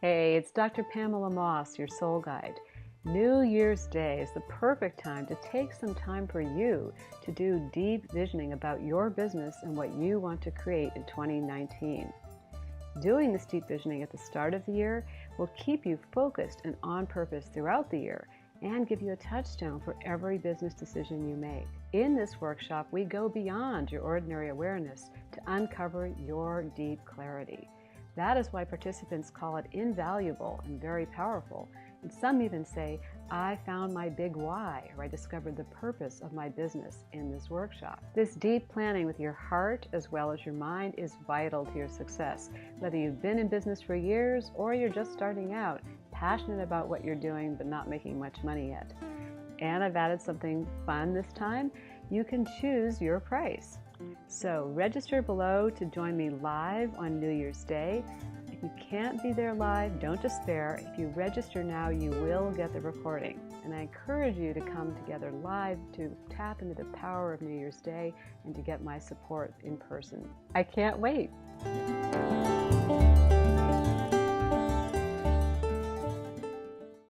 Hey, it's Dr. Pamela Moss, your soul guide. New Year's Day is the perfect time to take some time for you to do deep visioning about your business and what you want to create in 2019. Doing this deep visioning at the start of the year will keep you focused and on purpose throughout the year and give you a touchstone for every business decision you make. In this workshop, we go beyond your ordinary awareness to uncover your deep clarity. That is why participants call it invaluable and very powerful. And some even say, I found my big why, or I discovered the purpose of my business in this workshop. This deep planning with your heart as well as your mind is vital to your success. Whether you've been in business for years or you're just starting out, passionate about what you're doing but not making much money yet. And I've added something fun this time. You can choose your price. So register below to join me live on New Year's Day. If you can't be there live, don't despair. If you register now, you will get the recording. And I encourage you to come together live to tap into the power of New Year's Day and to get my support in person. I can't wait.